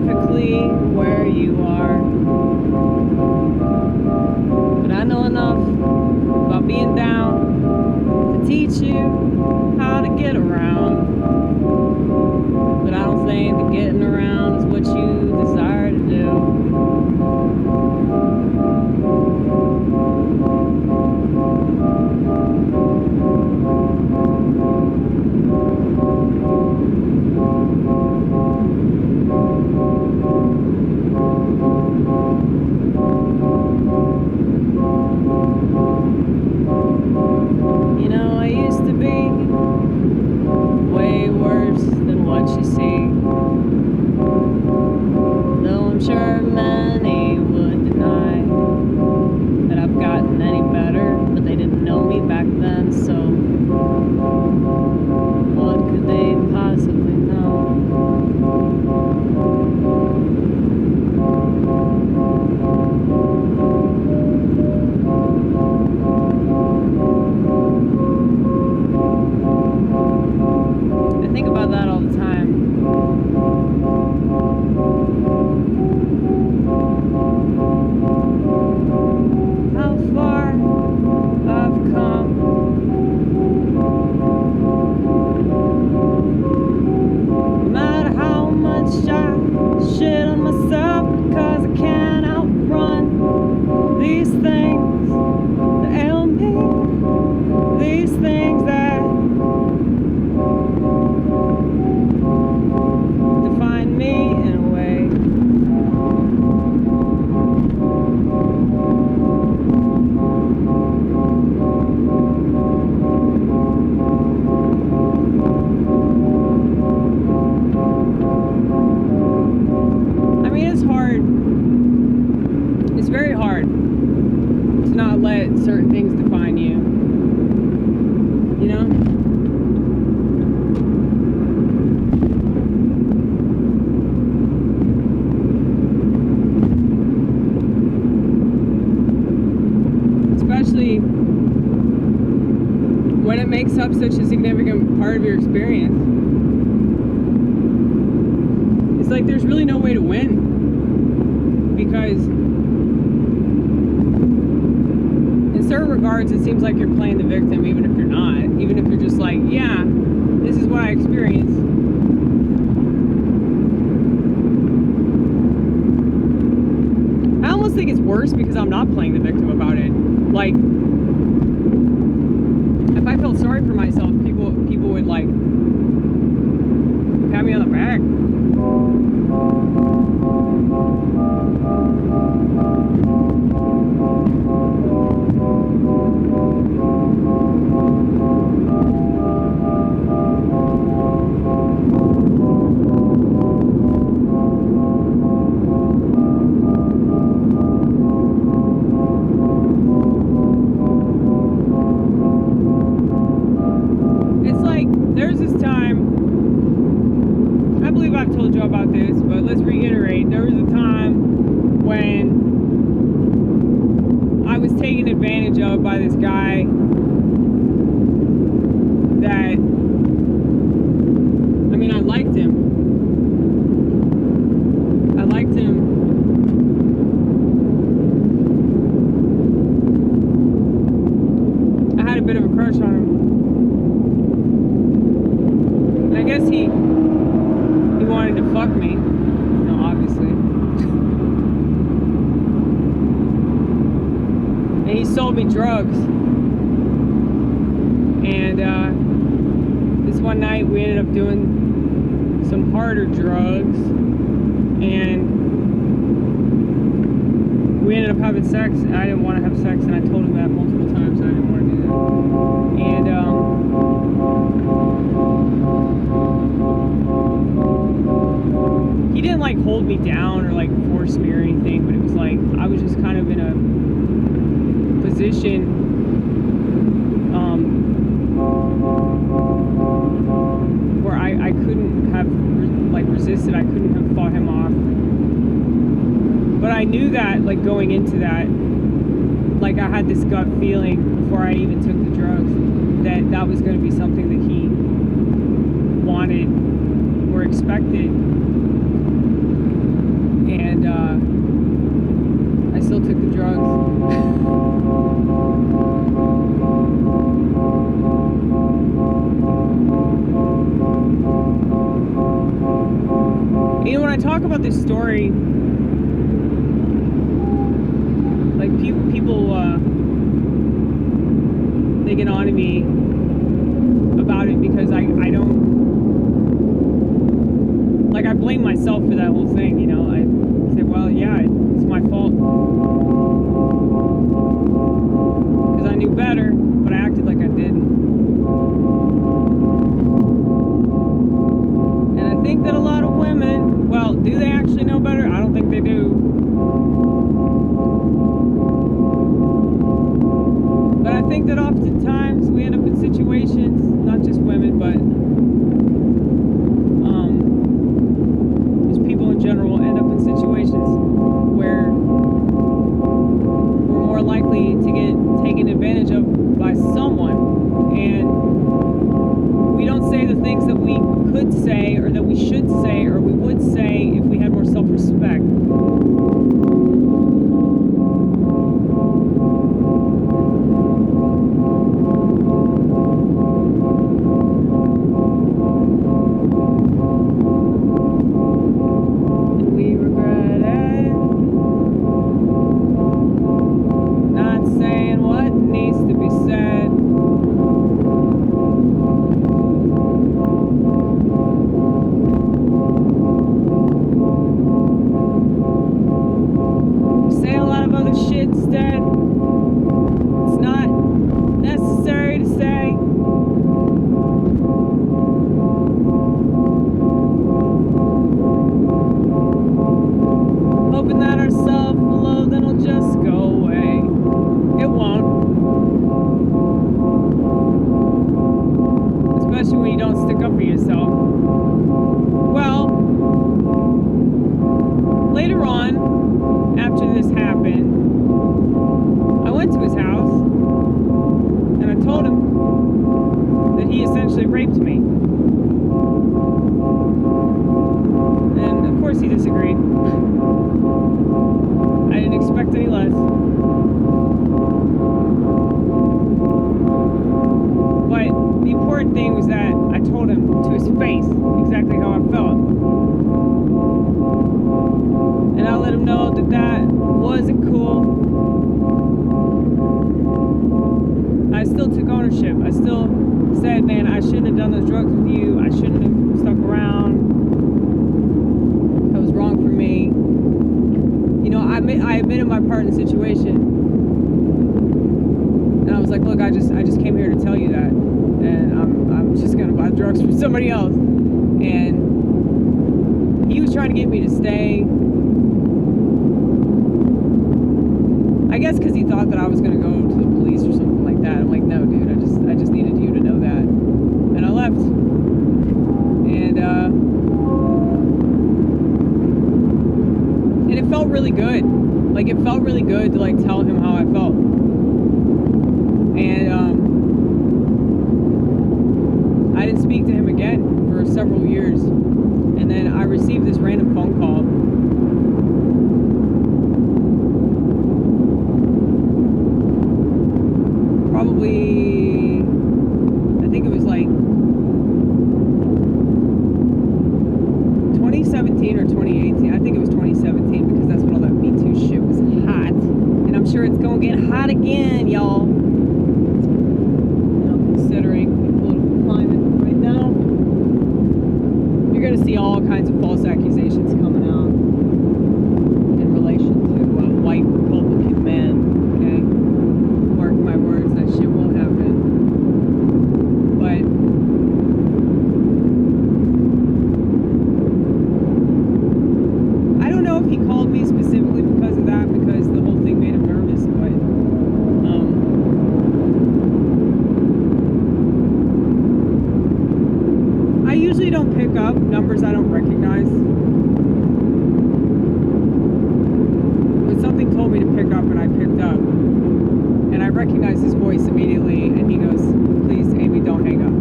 specifically where you are. But I know enough about being down to teach you how to get around. But I don't think that getting around is what you desire to do. You know, I used to be way worse than what you see. Though I'm sure many would deny that I've gotten any better, but they didn't know me back then, so what could they possibly know? I think about that all the time. How far I've come. No matter how much I shit on myself, because I can't outrun these things that ail me, these things that define me in a way. I mean, it's hard. It's very hard to not let certain things define you. You know? Especially when it makes up such a significant part of your experience. It's like there's really no way to win, because in certain regards it seems like you're playing the victim, even if you're not, even if you're just like, yeah, this is what I experienced. I almost think it's worse because I'm not playing the victim about it. Like, if I felt sorry for myself, people would like pat me on the back. It's like, there's this time, I believe I've told you about this, but let's reiterate. There was a time when I was taken advantage of by this guy that, I mean, I liked him. I liked him. I had a bit of a crush on him. And I guess he wanted to fuck me, you know, obviously. And he sold me drugs. And this one night we ended up doing some harder drugs, and we ended up having sex. I didn't want to have sex, and I told him that multiple times. I didn't want to do that. And he didn't like hold me down or like force me or anything, but it was like I was just kind of in a position where I couldn't have like resisted. I couldn't have fought him off. But I knew that, like, going into that, like, I had this gut feeling before I even took the drugs that that was going to be something that he wanted or expected. You know, when I talk about this story, like people they get on to me about it because I don't, like, I blame myself for that whole thing, you know. I say, well, yeah, it's my fault because I knew better, but I acted like I didn't. And I think that a lot of women, well, do they actually know better? I don't think they do. But I think that oftentimes we end up in situations, not just women, but just people in general end up in situations where we're more likely to get taken advantage of by someone, and we don't say the things that we could say or that we should say or we would say if we had more self-respect. Raped me. And of course he disagreed. I didn't expect any less. But the important thing was that I told him to his face exactly how I felt. And I let him know that that wasn't cool. I still took ownership. I still said, man, I shouldn't have done those drugs with you. I shouldn't have stuck around. That was wrong for me. You know, I admitted my part in the situation. And I was like, look, I just came here to tell you that. And I'm just going to buy drugs from somebody else. And he was trying to get me to stay. I guess because he thought that I was going to go to the police or something like that. I'm like, no, dude, I just needed you to know that. And I left. And it felt really good. Like, it felt really good to, like, tell him how I felt. And I didn't speak to him again for several years. And then I received this random phone call. Probably, I think it was like 2017 or 2018. I think it was 2017 because that's when all that Me Too shit was hot. And I'm sure it's gonna get hot again, y'all. You know, considering the political climate right now, you're gonna see all kinds of false accusations coming out in relation to white Republican men. Okay, mark my words, that shit won't happen. But I don't know if he called me specifically because of that, because the whole thing made him nervous, but I usually don't pick up numbers I don't recognize. But something told me to pick up, and I picked up. And I recognized his voice immediately, and he goes, please, Amy, don't hang up.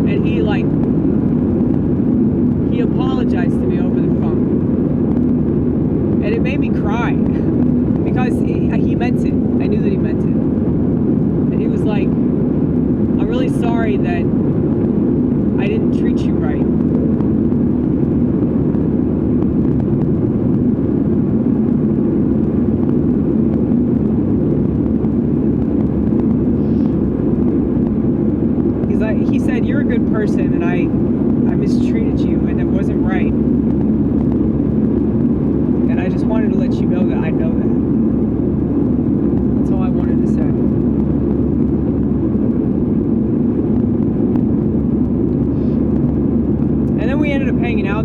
And he apologized to me over the phone. And it made me cry. Because he meant it. I knew that he meant it. And he was like, I'm really sorry that I didn't treat you right.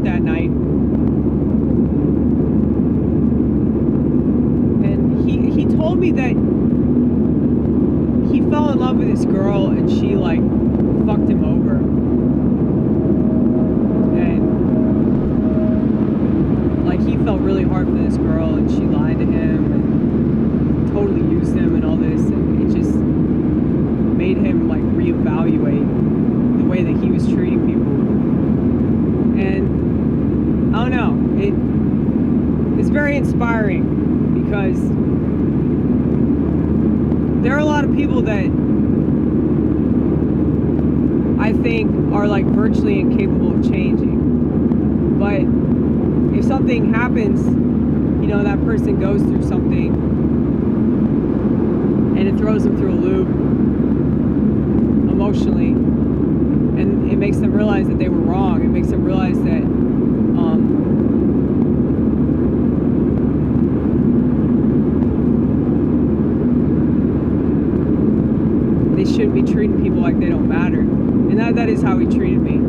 out that night, and he told me that he fell in love with this girl and she like fucked him over, and like he felt really hard for this girl and she lied to him and totally used him and all this, and it just made him like reevaluate the way that he was treating people. And I don't know, it's very inspiring because there are a lot of people that I think are like virtually incapable of changing. But if something happens, you know, that person goes through something and it throws them through a loop emotionally, and it makes them realize that they were wrong. It makes them realize that they shouldn't be treating people like they don't matter. And that is how he treated me.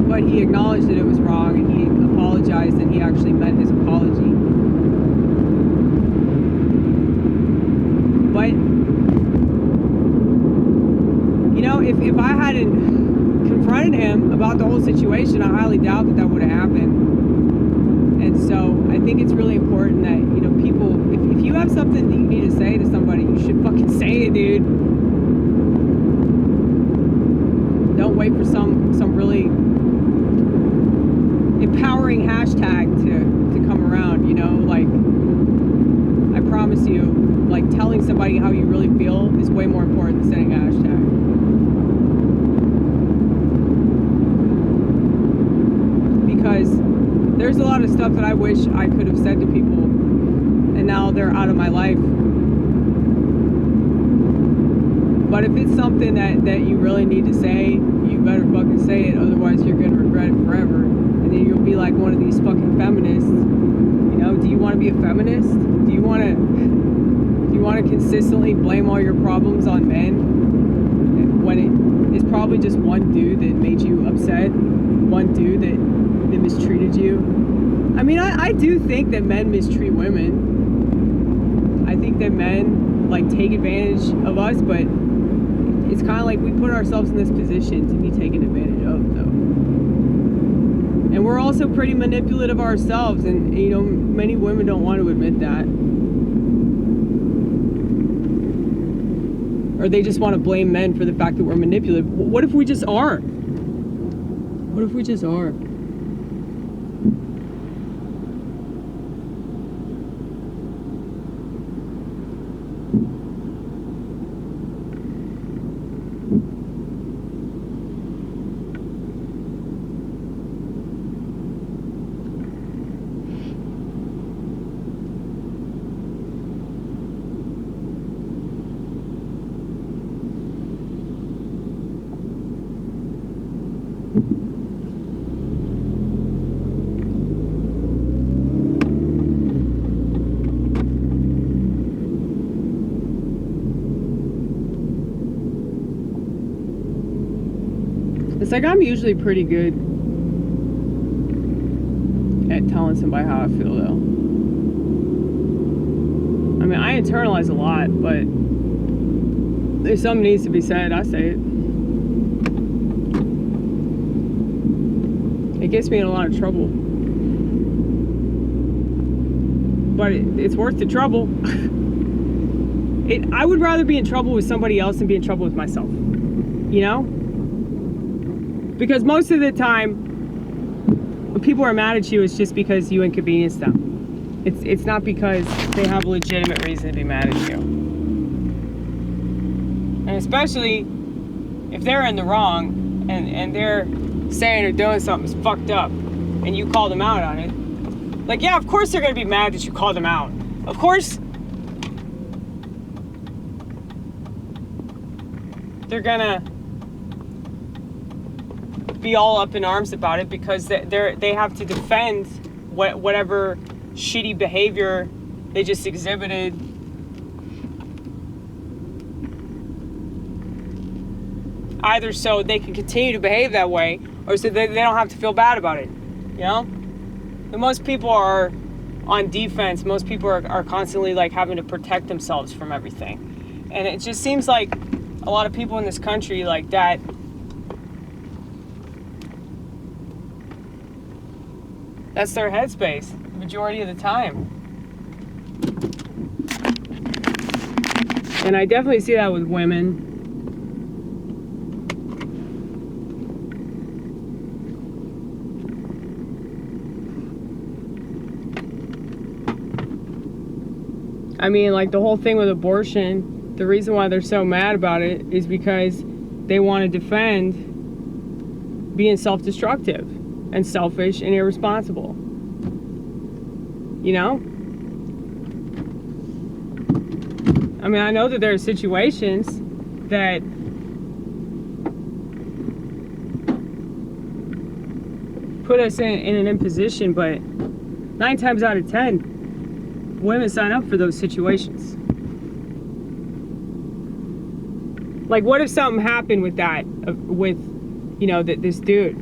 But he acknowledged that it was wrong, and he apologized, and he actually meant his apology. But you know, if I hadn't confronted him about the whole situation, I highly doubt that would have happened. And so I think it's really important that, you know, people, if you have something that you need to say to somebody, you should fucking say it, dude. Don't wait for some really empowering hashtag to come around, you know, like, I promise you, like, telling somebody how you really feel is way more important than sending a hashtag. Because there's a lot of stuff that I wish I could have said to people, and now they're out of my life. But if it's something that you really need to say, you better fucking say it, otherwise you're gonna regret it forever. And then you'll be like one of these fucking feminists. You know, do you want to be a feminist? Do you want to consistently blame all your problems on men when it is probably just one dude that made you upset, one dude that mistreated you? I mean, I do think that men mistreat women. I think that men like take advantage of us, but it's kind of like we put ourselves in this position to be taken advantage of, though. And we're also pretty manipulative ourselves, and you know, many women don't want to admit that. Or they just want to blame men for the fact that we're manipulative. What if we just aren't? What if we just aren't? It's like I'm usually pretty good at telling somebody how I feel, though. I mean, I internalize a lot, but if something needs to be said, I say it. It gets me in a lot of trouble. But it's worth the trouble. I would rather be in trouble with somebody else than be in trouble with myself. You know? Because most of the time, when people are mad at you, it's just because you inconvenience them. It's not because they have a legitimate reason to be mad at you. And especially if they're in the wrong and they're saying or doing something that's fucked up and you call them out on it. Like, yeah, of course they're going to be mad that you called them out. Of course they're going to be all up in arms about it because they have to defend whatever shitty behavior they just exhibited. either so they can continue to behave that way, or so they don't have to feel bad about it, you know? And most people are on defense. Most people are constantly like having to protect themselves from everything. And it just seems like a lot of people in this country like that, that's their headspace the majority of the time. And I definitely see that with women. I mean, like the whole thing with abortion, the reason why they're so mad about it is because they want to defend being self-destructive and selfish and irresponsible. You know? I mean, I know that there are situations that put us in an imposition, but 9 times out of 10, women sign up for those situations. Like, what if something happened with that, with, you know, this dude?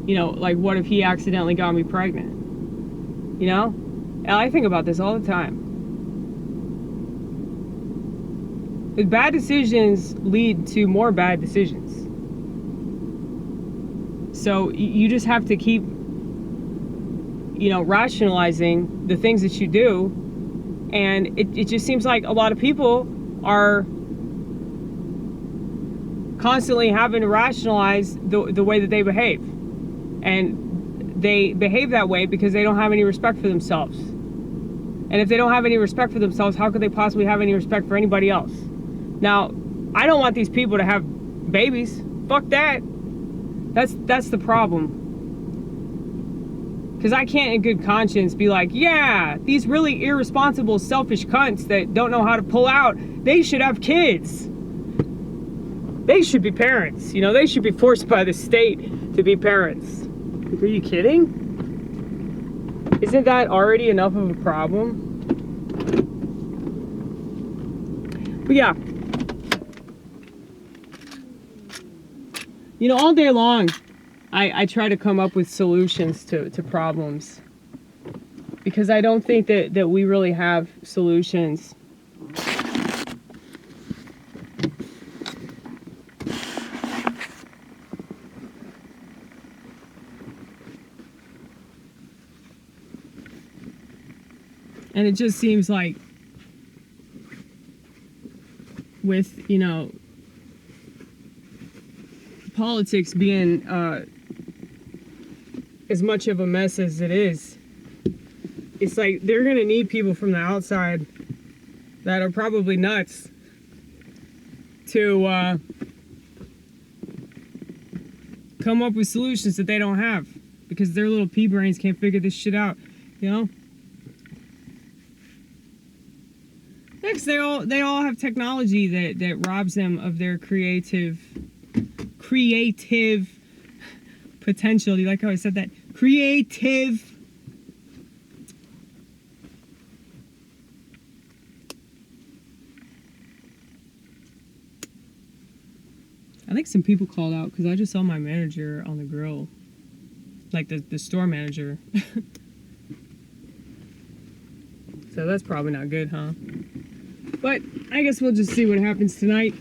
You know, like, what if he accidentally got me pregnant? You know? And I think about this all the time. But bad decisions lead to more bad decisions. So you just have to keep, you know, rationalizing the things that you do. And it just seems like a lot of people are constantly having to rationalize the way that they behave. And they behave that way because they don't have any respect for themselves. And if they don't have any respect for themselves, how could they possibly have any respect for anybody else? Now, I don't want these people to have babies. Fuck that. That's the problem. Because I can't in good conscience be like, yeah, these really irresponsible, selfish cunts that don't know how to pull out, they should have kids. They should be parents. You know, they should be forced by the state to be parents. Are you kidding? Isn't that already enough of a problem? But yeah. You know, all day long, I try to come up with solutions to problems. Because I don't think that we really have solutions. And it just seems like with, you know, politics being as much of a mess as it is, it's like they're going to need people from the outside that are probably nuts to come up with solutions that they don't have because their little pea brains can't figure this shit out, you know? Next, they all have technology that robs them of their creative potential. Do you like how I said that? Creative. I think some people called out because I just saw my manager on the grill, like the store manager. So that's probably not good, huh? But I guess we'll just see what happens tonight.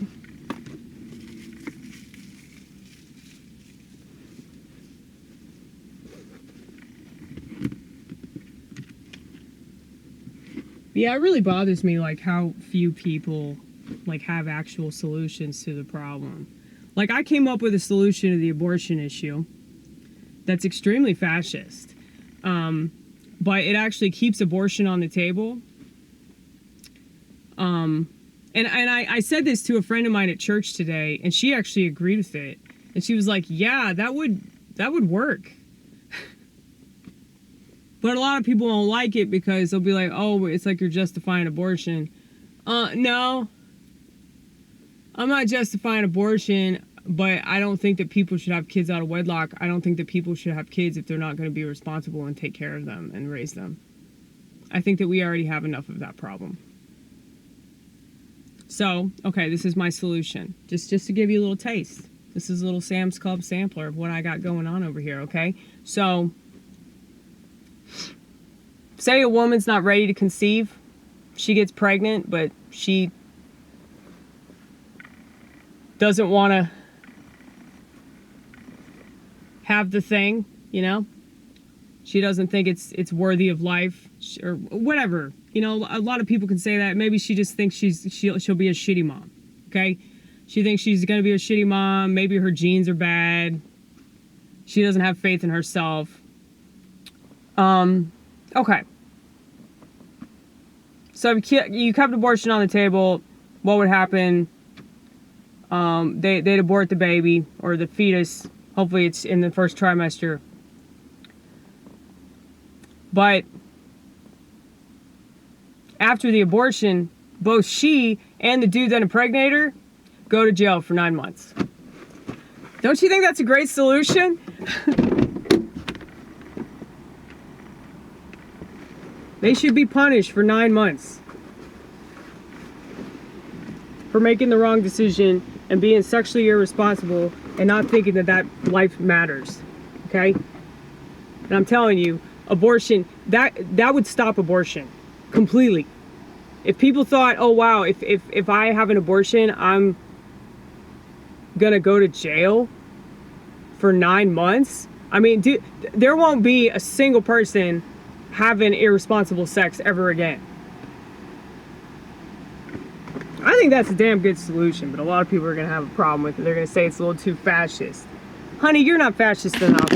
Yeah, it really bothers me, like, how few people, like, have actual solutions to the problem. Like, I came up with a solution to the abortion issue that's extremely fascist. But it actually keeps abortion on the table. And I said this to a friend of mine at church today, and she actually agreed with it. And she was like, yeah, that would work. But a lot of people won't like it because they'll be like, oh, it's like you're justifying abortion. No. I'm not justifying abortion, but I don't think that people should have kids out of wedlock. I don't think that people should have kids if they're not going to be responsible and take care of them and raise them. I think that we already have enough of that problem. So, okay, this is my solution. Just to give you a little taste. This is a little Sam's Club sampler of what I got going on over here, okay? So, say a woman's not ready to conceive. She gets pregnant, but she doesn't want to have the thing, you know? She doesn't think it's worthy of life or whatever. You know, a lot of people can say that. Maybe she just thinks she'll be a shitty mom, okay? She thinks she's going to be a shitty mom. Maybe her genes are bad. She doesn't have faith in herself. Okay. So if you kept abortion on the table, what would happen? They'd abort the baby or the fetus. Hopefully it's in the first trimester. But after the abortion, both she and the dude that impregnated her go to jail for 9 months. Don't you think that's a great solution? They should be punished for 9 months for making the wrong decision and being sexually irresponsible and not thinking that life matters. Okay? And I'm telling you, abortion, that would stop abortion completely. If people thought, oh wow, if I have an abortion, I'm gonna go to jail for 9 months. I mean, dude, there won't be a single person having irresponsible sex ever again. I think that's a damn good solution, but a lot of people are gonna have a problem with it. They're gonna say it's a little too fascist. Honey, you're not fascist enough.